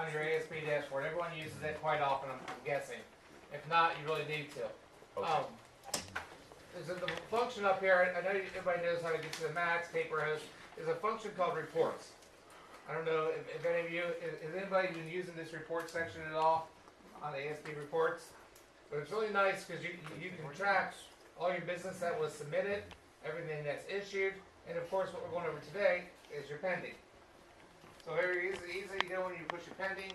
on your ASB dashboard. Everyone uses it quite often, I'm guessing. If not, you really need to. Okay. There's the function up here, I know everybody knows how to get to the max, paper host. There's a function called reports. I don't know if any of you, is anybody been using this report section at all on the ASB reports? But it's really nice because you can track all your business that was submitted, everything that's issued, and of course what we're going over today is your pending. So very easy to go when you push your pending.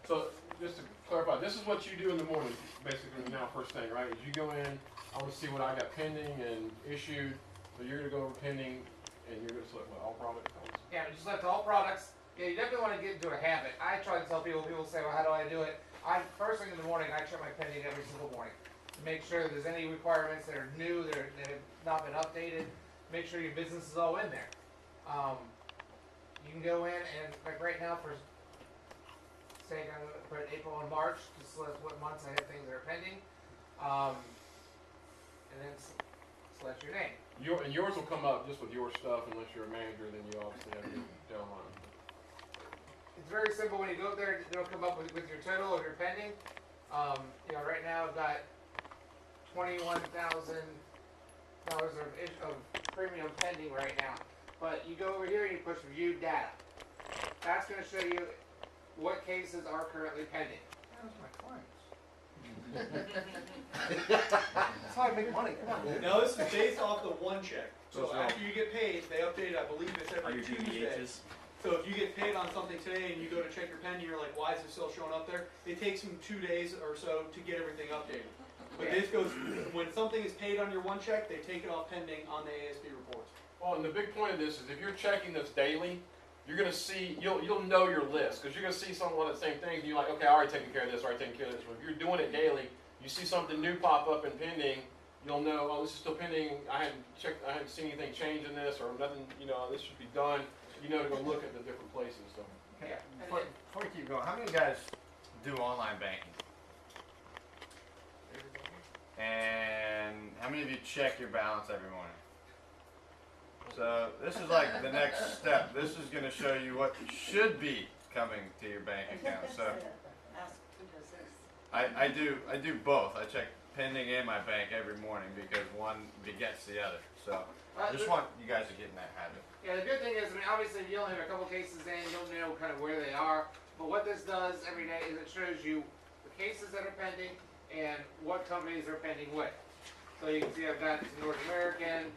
So just to clarify, this is what you do in the morning, basically now first thing, right? Is you go in, I want to see what I got pending and issued. So you're going to go over pending and you're going to select what, all products? Yeah, just select all products. Yeah, you definitely want to get into a habit. I try to tell people say, well, how do I do it? First thing in the morning, I check my pending every single morning to make sure there's any requirements that are new, that have not been updated. Make sure your business is all in there. You can go in and, like right now, for say I'm going to put April and March, just select what months I have things that are pending, and then select your name. And yours will come up just with your stuff, unless you're a manager, then you obviously have to get downline. It's very simple. When you go up there, it'll come up with your total of your pending. You know, right now I've got $21,000 of premium pending right now. But you go over here and you push view data. That's going to show you what cases are currently pending. How's my clients? That's how I make money. Come on. Now this is based off the one check. So after you get paid, they update, I believe it's every Tuesday. So if you get paid on something today and you go to check your pending, you're like, why is it still showing up there? It takes them 2 days or so to get everything updated. But this goes, when something is paid on your one check, they take it off pending on the ASB reports. Well, and the big point of this is if you're checking this daily, you're going to see, you'll know your list, because you're going to see some of the same things, and you're like, okay, I already taken care of this, I already taken care of this. But if you're doing it daily, you see something new pop up in pending, you'll know, oh, this is still pending, I hadn't seen anything change in this, or nothing, you know, this should be done. You know to go look at the different places. So. Yeah. Before we keep going, how many of you guys do online banking? And how many of you check your balance every morning? So this is like the next step. This is going to show you what should be coming to your bank account. So I do both. I check pending and my bank every morning because one begets the other. So I just want you guys to get in that habit. Yeah, the good thing is, I mean, obviously you only have a couple cases in, you don't know kind of where they are. But what this does every day is it shows you the cases that are pending and what companies are pending with. So you can see I've got North American,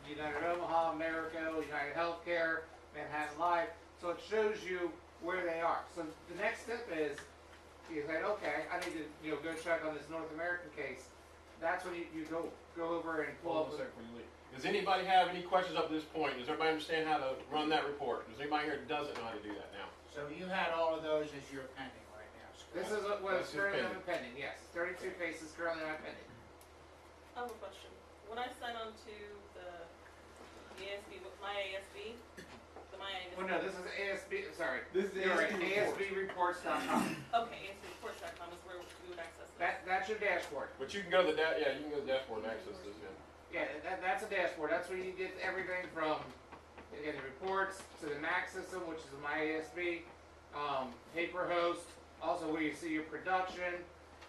United Omaha, Americo, United Healthcare, Manhattan Life. So it shows you where they are. So the next step is you say, okay, I need to go check on this North American case. That's when you go over and pull up. Does anybody have any questions up to this point? Does everybody understand how to run that report? Does anybody here doesn't know how to do that now? So you had all of those as your pending right now. This is what is currently pending. Yes, 32 cases currently not pending. I have a question. When I sign on to the ASB, my ASB, Well, no, this is ASB. Sorry, This is ASBreports.com. Okay, ASBreports.com is where we would access this. That's your dashboard. But you can go to the you can go to the dashboard and access this. Yeah, that's a dashboard. That's where you get everything from the reports to the Mac system, which is my ASB, paper host. Also, where you see your production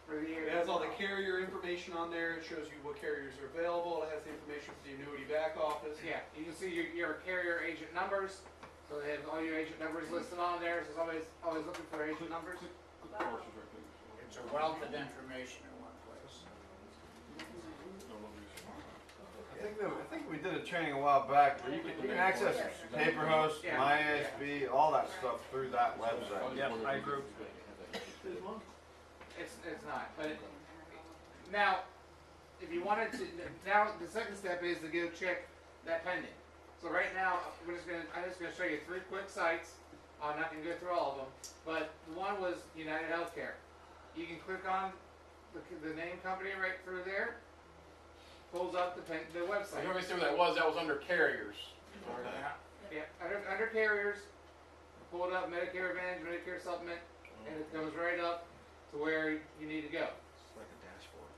for the year. It has all the carrier information on there. It shows you what carriers are available. It has the information for the annuity back office. Yeah, you can see your carrier agent numbers. So they have all your agent numbers listed on there. So it's always looking for agent numbers. Wow. It's a wealth of information in one place. I think we did a training a while back where you can access Paperhost, MyASB, all that stuff through that website. Yep, I group. It's not. But now, if you wanted to, now the second step is to go check that pending. So right now, I'm just gonna show you 3 quick sites. I'm not gonna go through all of them, but one was United Healthcare. You can click on the name company right through there. Pulls up the website. You want me to see what that was? That was under carriers. Yeah, under carriers, pull it up, Medicare Advantage, Medicare Supplement, and it comes right up to where you need to go. It's like a dashboard.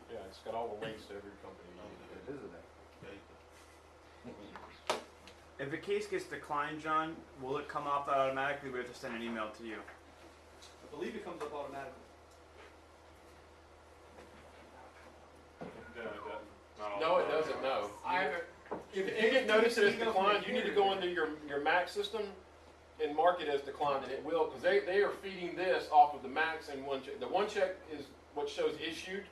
Yeah, it's got all the links to every company. It is a If a case gets declined, John, will it come up automatically? We have to send an email to you. I believe it comes up automatically. No, it doesn't, no. I have a, If you get notice that it's declined, you need to go into your Mac system and mark it as declined, and it will, because they are feeding this off of the Macs and one check. The one check is what shows issued.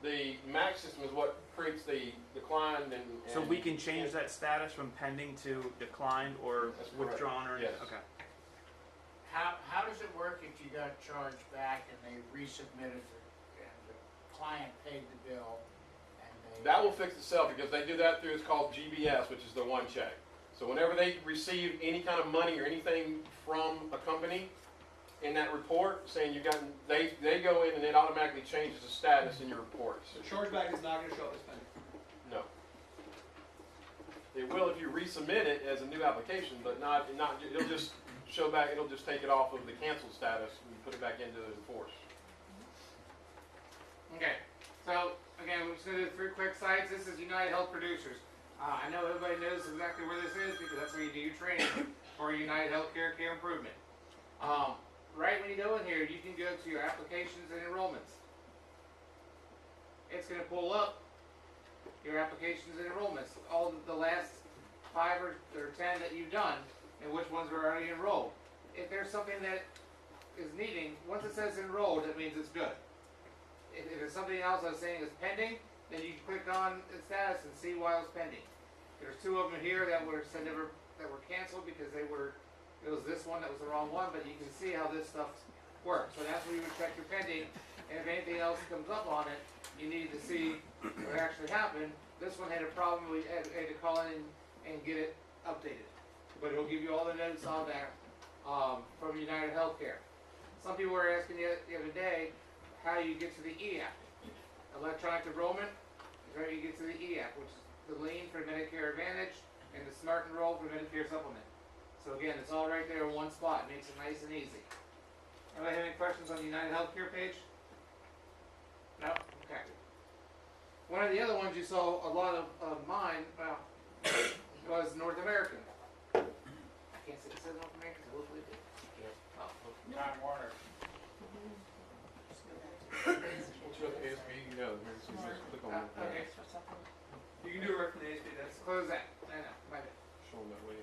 The Mac system is what creates the decline and So we can change that status from pending to declined or That's correct. withdrawn or Yes. okay. how does it work if you got charged back and they resubmitted and the client paid the bill and they? That will fix itself because they do that through, it's called GBS, which is the one check. So whenever they receive any kind of money or anything from a company in that report saying you got, they go in and it automatically changes the status in your reports. The chargeback is not going to show up as pending. No. It will if you resubmit it as a new application, but not, it'll just show back, it'll just take it off of the canceled status and put it back into enforce. Okay, so again, we're just gonna do 3 quick sites. This is United Health Producers. I know everybody knows exactly where this is because that's where you do your training for United Healthcare Care Improvement. Right when you go in here, you can go to your applications and enrollments. It's gonna pull up your applications and enrollments, all the last 5 or 10 that you've done, and which ones are already enrolled. If there's something that is needing, once it says enrolled, it means it's good. If it's something else I was saying is pending, then you can click on its status and see why it's pending. There's 2 of them here that were canceled because it was this one that was the wrong one, but you can see how this stuff works. So that's where you would check your pending, and if anything else comes up on it, you need to see what actually happened. This one had a problem, we had to call in and get it updated. But it'll give you all the notes on there from United Healthcare. Some people were asking the other day how you get to the e-app. Electronic enrollment is where you get to the e-app, which is the lien for Medicare Advantage and the Smart Enroll for Medicare Supplement. So again, it's all right there in one spot. It makes it nice and easy. Anybody have any questions on the United Healthcare page? No? Okay. One of the other ones you saw a lot of mine, well, was North American. I can't say it says North American, so hopefully it did. Oh. Time Warner. Once you go to ASB, you know, so you just click on it. Okay, You can do it right from the ASB. let's close that. I know, my bad. Show them that way.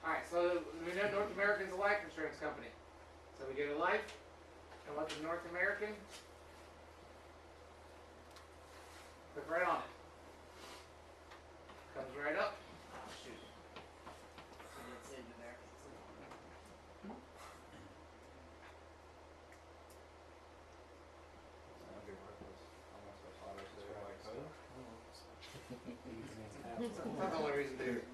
Alright, so we know North American's a life insurance company. So we go to life, and what's the North American? Click right on it. Comes right up. Oh, shoot. It's into there. That's the only reason to do it.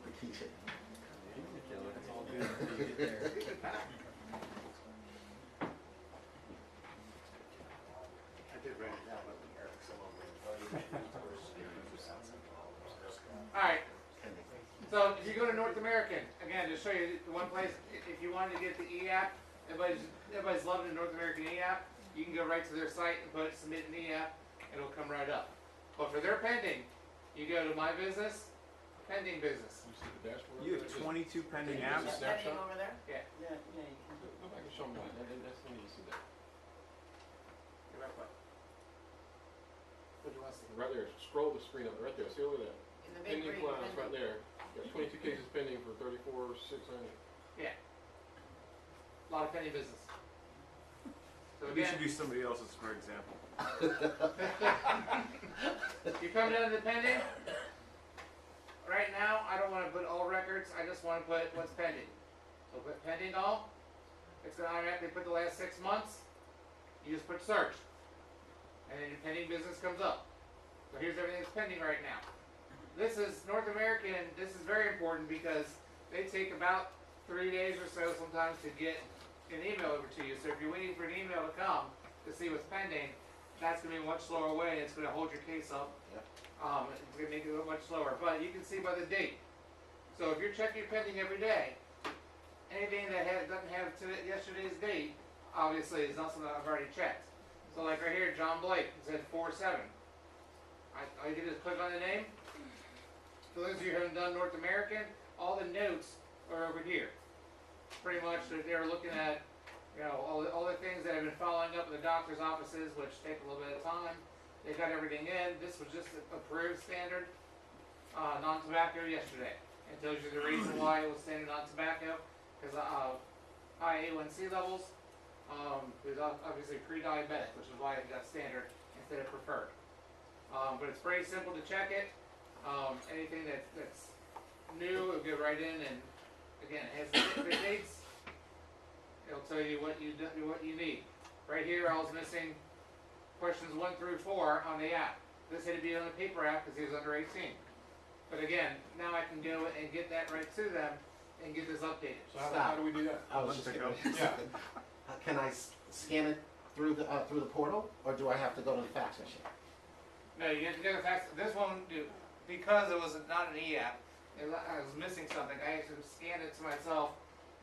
I did write it down, but Eric's a little bit. Alright, so if you go to North American, again, to show you the one place, if you wanted to get the e-app, everybody's loving the North American e-app, you can go right to their site and put submit an e-app, and it'll come right up. But for their pending, you go to My Business, Pending Business. You see the dashboard? You have 22 pending Yeah. apps. Snapshot? over there? Yeah, Yeah, yeah, you can. Go back and show them that. That's when you see that. go back what? What do you want to see? Right there. Scroll the screen up. Right there. See over there. In the big Pending green. class right there. Got 22 cases pending for 34,600. Yeah. A lot of pending business. So We again, should use somebody else's for example. you come down to the pending. Right now, I don't want to put all records. I just want to put what's pending. So put pending all. It's going to automatically put the last 6 months. You just put search, and then your pending business comes up. So here's everything that's pending right now. This is North American. This is very important because they take about 3 days or so sometimes to get an email over to you. So if you're waiting for an email to come to see what's pending, that's going to be a much slower way. It's going to hold your case up. Yep. It's going to make it a little much slower. But you can see by the date. So if you're checking your pending every day, anything that doesn't have yesterday's date, obviously is not something I've already checked. So like right here, John Blake, it said 4/7. All you do is click on the name, for those of you who haven't done North American, all the notes are over here. Pretty much they're looking at, you know, all the things that have been following up with the doctor's offices, which take a little bit of time. They got everything in. This was just approved standard non-tobacco yesterday. It tells you the reason why it was standard non-tobacco, because high A1C levels. It was obviously pre-diabetic, which is why it got standard instead of preferred. But it's pretty simple to check it. Anything that's new, it'll go right in, and again, it has the dates. It'll tell you what you need. Right here, I was missing questions 1 through 4 on the app. This had to be on the paper app because he was under 18. But again, now I can go and get that right to them and get this updated. So how do we do that? I was just gonna Yeah. Can I scan it through the portal, or do I have to go to the fax machine? No, you have to go to fax. This one, because it was not an e-app, I was missing something. I actually scanned it to myself.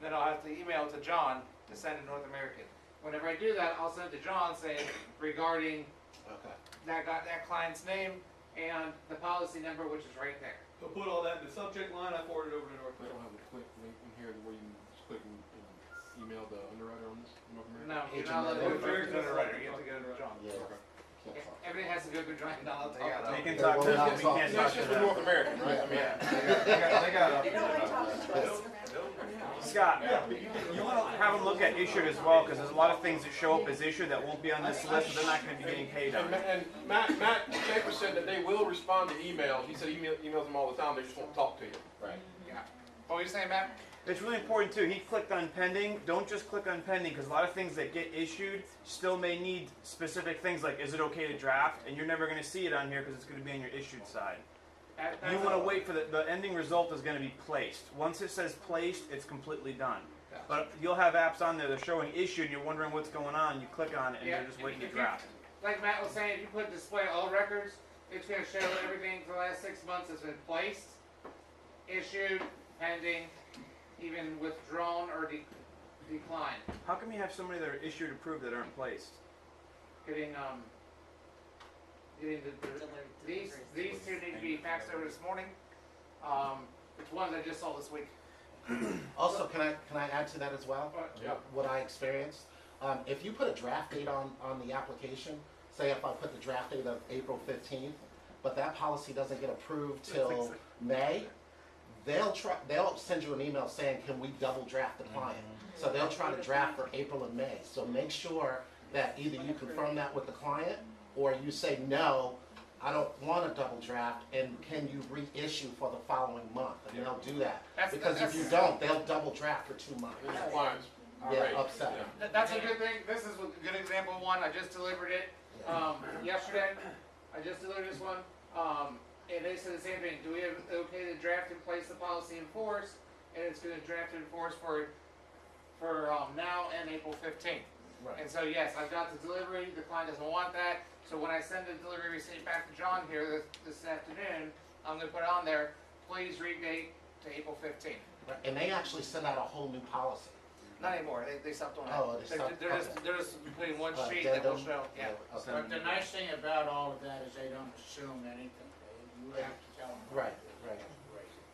Then I'll have to email it to John to send to North American. Whenever I do that, I'll send it to John saying regarding Okay. that client's name and the policy number, which is right there. So put all that in the subject line, I forward it over to North They don't American. have a click link in here where you just click and email the underwriter on this North American? No, you're Agent not allowed to North go through American's the underwriter. You have to go to John. Yeah. Okay. Can't talk. Everything has to go through John. You're not allowed to talk. They can They talk will to not us, we talk can't to talk That's to just for them. North American, right? I mean, They got Scott, you want to have them look at issued as well, because there's a lot of things that show up as issued that won't be on this list, so they're not going to be getting paid on. and Matt Schaefer said that they will respond to emails. He said he emails them all the time, they just won't talk to you. Right. Yeah. What were you saying, Matt? It's really important too. He clicked on pending. Don't just click on pending, because a lot of things that get issued still may need specific things like, is it okay to draft? And you're never going to see it on here because it's going to be on your issued side. You want to wait for the ending result is going to be placed. Once it says placed, it's completely done. But you'll have apps on there that are showing issued, and you're wondering what's going on. You click on it, and Yeah, you're just waiting to if draft. Like Matt was saying, if you put display all records, it's going to show everything for the last 6 months has been placed, issued, pending, even withdrawn or declined. How come you have so many that are issued approved that aren't placed? Getting these two need to be faxed over this morning. It's ones I just saw this week. Also, can I add to that as well? Yeah. What I experienced. If you put a draft date on the application, say if I put the draft date of April 15th, but that policy doesn't get approved till May, they'll send you an email saying, can we double draft the client? So they'll try to draft for April and May. So make sure that either you confirm that with the client, or you say, no, I don't want a double draft, and can you reissue for the following month? And they'll do that. Because if you don't, they'll double draft for 2 months. This client's Yeah, irate. upset. Yeah. That's a good thing. This is a good example of one. I just delivered it yesterday. I just delivered this one. And they said the same thing. Do we have okay to draft and place the policy in force? And it's going to draft and enforce for now and April 15th. Right. And so yes, I've got the delivery. The client doesn't want that. So when I send the delivery receipt back to John here this afternoon, I'm going to put on there, please redate to April 15th. Right. And they actually send out a whole new policy. Not anymore. They stopped doing that. Oh, they stopped- They're just putting one sheet that will Addendum? show. Yeah. Okay. But the nice thing about all of that is they don't assume anything. You have to tell them. Right, right.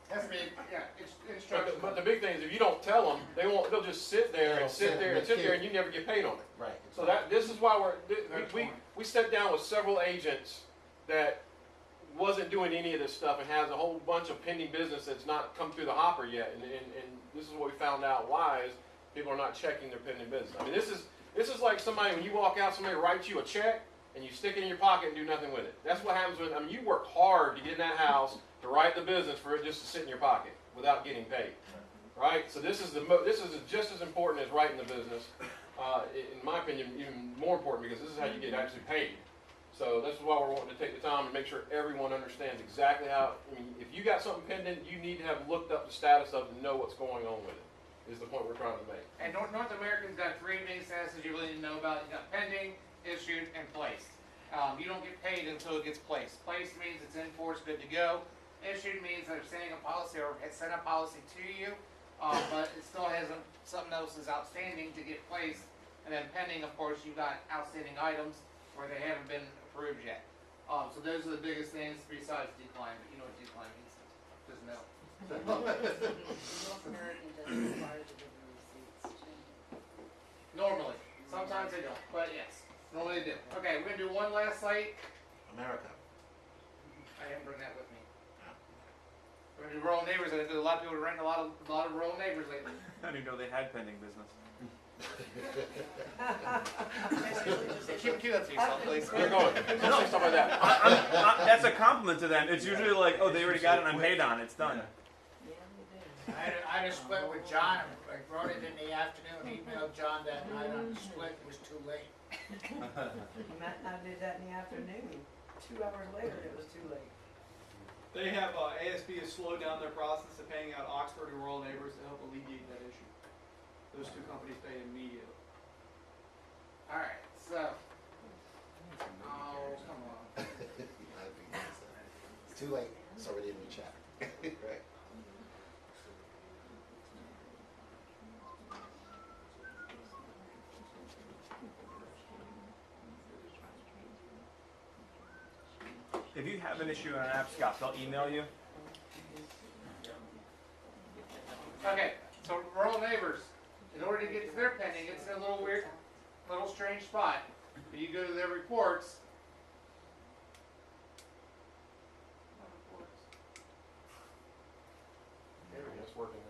Has to be, yeah, it's But instructional. the big thing is if you don't tell them, they'll just sit there and sit there and sit there, and you never get paid on it. Right. So this is why we sat down with several agents that wasn't doing any of this stuff and has a whole bunch of pending business that's not come through the hopper yet. And this is what we found out why is people are not checking their pending business. I mean, this is like somebody, when you walk out, somebody writes you a check and you stick it in your pocket and do nothing with it. That's what happens when, I mean, you work hard to get in that house to write the business for it just to sit in your pocket without getting paid. Right? So this is just as important as writing the business. In my opinion, even more important because this is how you get actually paid. So this is why we're wanting to take the time and make sure everyone understands exactly how, I mean, if you got something pending, you need to have looked up the status of it and know what's going on with it, is the point we're trying to make. And North America's got 3 main statuses you really need to know about. You got pending, issued, and placed. You don't get paid until it gets placed. Placed means it's in force, good to go. Issued means they're sending a policy or has sent a policy to you, but it still hasn't, something else is outstanding to get placed. And then pending, of course, you've got outstanding items where they haven't been approved yet. So those are the biggest things besides decline, but you know what decline means. North American doesn't require to give the receipts. Normally, sometimes they don't, but yes, normally they do. Okay, we're gonna do one last site. America. I didn't bring that with me. We're gonna do rural neighbors, and a lot of people are renting a lot of rural neighbors lately. I didn't know they had pending business. Keep that to yourself, please. Keep going. Don't say stuff like that. That's a compliment to them. It's usually like, oh, they already got it, I'm paid on, it's done. I had a split with John, I wrote it in the afternoon, emailed John that night on the split, it was too late. Matt and I did that in the afternoon. 2 hours later, it was too late. They have, ASB has slowed down their process of paying out Oxford and rural neighbors to help alleviate that issue. Those two companies pay immediately. Alright, so. Oh, come on. It's too late. It's already in the chat. Right. If you have an issue on an app, Scott, they'll email you. Okay, so rural neighbors, in order to get to their pending, it's in a little weird, little strange spot. But you go to their reports. There we go, it's working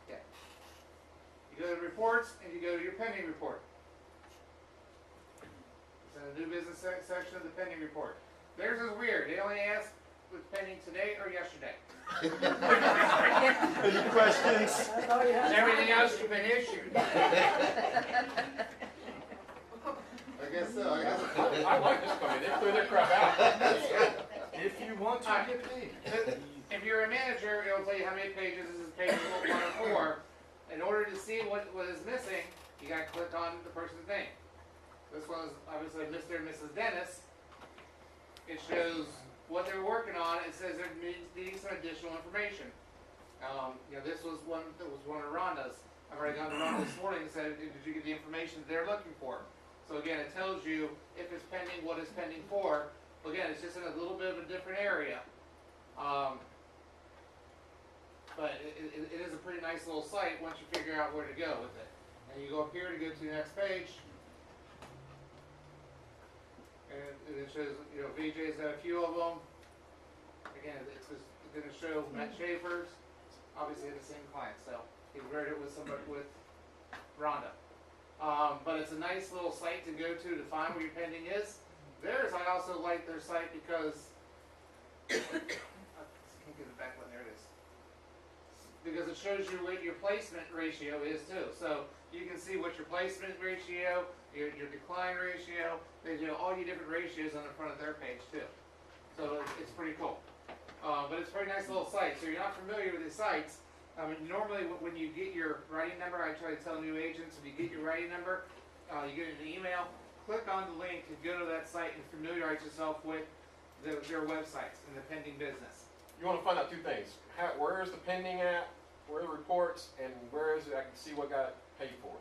there. You go to the reports and you go to your pending report. It's in the new business section of the pending report. Theirs is weird. They only ask was pending today or yesterday. Any questions? Oh, yeah. Everything else has been issued. I guess so. I guess I like this company, they clear their crap out. If you want to get paid. If you're a manager, it'll tell you how many pages. This is page 104. In order to see what is missing, you gotta click on the person's name. This one is obviously Mr. and Mrs. Dennis. It shows what they're working on. It says they're needing some additional information. This was one that was one of Rhonda's. I've already gone to Rhonda this morning and said, did you get the information they're looking for? So again, it tells you if it's pending, what it's pending for. Again, it's just in a little bit of a different area. But it is a pretty nice little site once you figure out where to go with it. And you go up here to go to the next page. And it shows, VJ's got a few of them. Again, it's going to show Matt Schaefer's. Obviously, the same client, so he wrote it with somebody with Rhonda. But it's a nice little site to go to find where your pending is. Theirs, I also like their site because I can't get it back when there it is. Because it shows you what your placement ratio is too. So you can see what your placement ratio, your decline ratio. They do all your different ratios on the front of their page too. So it's pretty cool. But it's a pretty nice little site. So you're not familiar with these sites. Normally when you get your writing number, I try to tell new agents, if you get your writing number, you get an email, click on the link to go to that site and familiarize yourself with their websites and the pending business. You want to find out two things. Where is the pending at? Where are the reports? And where is it I can see what got paid for?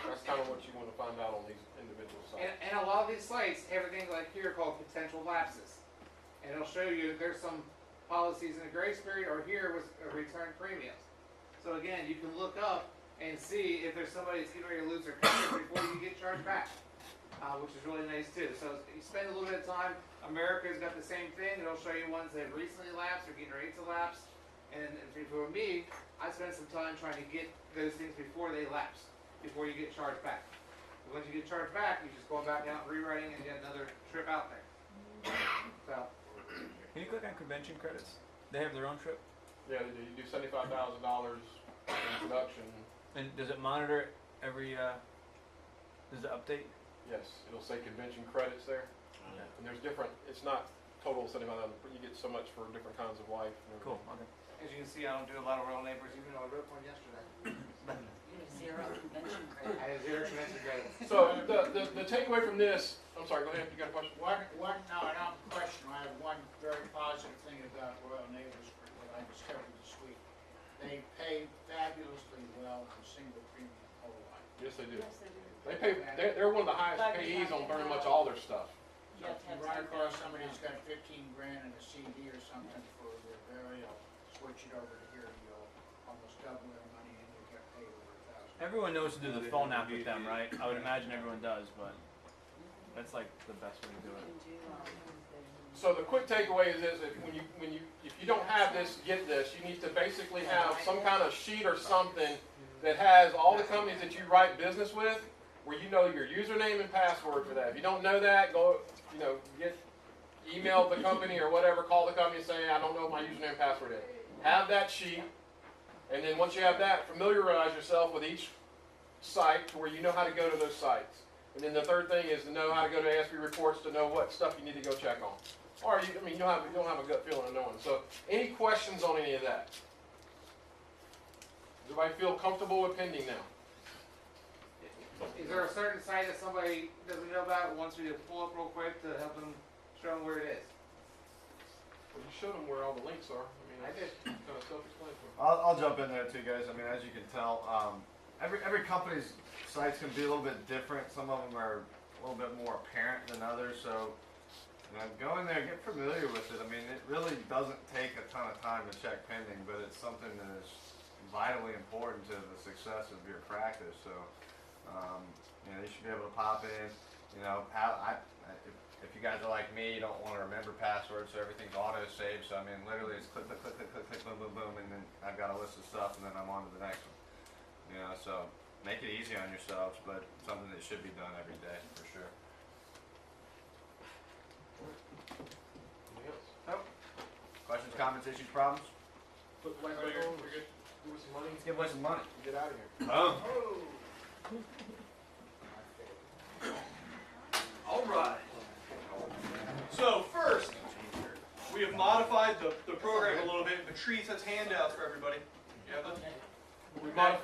That's kind of what you want to find out on these individual sites. And a lot of these sites have things like here called potential lapses. And it'll show you there's some policies in a grace period or here with return premiums. So again, you can look up and see if there's somebody that's getting ready to lose their coverage before you get charged back, which is really nice too. So you spend a little bit of time. America's got the same thing. It'll show you ones that have recently lapsed or getting ready to lapse. And for me, I spend some time trying to get those things before they lapse, before you get charged back. Once you get charged back, you just go back out and rewriting and get another trip out there. So. Can you click on convention credits? They have their own trip. Yeah, they do. You do $75,000 in production. And does it monitor it every, does it update? Yes, it'll say convention credits there. Yeah. And there's different, it's not total $75,000, but you get so much for different kinds of life. And Cool, everything. okay. As you can see, I don't do a lot of real neighbors, even though I wrote one yesterday. You have 0 convention credit. I have 0 convention credits. So the takeaway from this, I'm sorry, go ahead, you got a question? No, I don't have a question. I have one very positive thing about Royal Neighbors that I discovered this week. They pay fabulously well for single premium whole life. Yes, they do. Yes, they do. They pay, they're one of the highest payees on very much all their stuff. So if you run across somebody who's got 15 grand in a CD or something for their burial, switch it over to here, you double their money and they get paid over $1,000. Everyone knows to do the phone app with them, right? I would imagine everyone does, but that's like the best way to do it. So the quick takeaway is this: if you don't have this, get this. You need to basically have some kind of sheet or something that has all the companies that you write business with, where you know your username and password for that. If you don't know that, go, email the company or whatever, call the company and say, I don't know what my username and password is. Have that sheet, and then once you have that, familiarize yourself with each site to where you know how to go to those sites. And then the third thing is to know how to go to ASB reports to know what stuff you need to go check on. Or you don't have a gut feeling of knowing. So any questions on any of that? Does everybody feel comfortable with pending now? Is there a certain site that somebody doesn't know about and wants me to pull up real quick to help them show them where it is? Well, you showed them where all the links are. I did. Kind of self-explanatory. I'll jump in there too, guys. I mean, as you can tell, every company's sites can be a little bit different. Some of them are a little bit more apparent than others. So, go in there, get familiar with it. I mean, it really doesn't take a ton of time to check pending, but it's something that is vitally important to the success of your practice. So, you should be able to pop in. If you guys are like me, you don't want to remember passwords, so everything's auto-saved. So, I mean, literally it's click, click, click, click, click, click, boom, boom, boom, and then I've got a list of stuff, and then I'm on to the next one. So make it easy on yourselves, but something that should be done every day, for sure. Anything else? Nope. Questions, comments, issues, problems? Put the light back on. We're good. Give us some money. Let's give away some money. Get out of here. All right. So first, we have modified the program a little bit. Patrice has handouts for everybody. You have them? We modified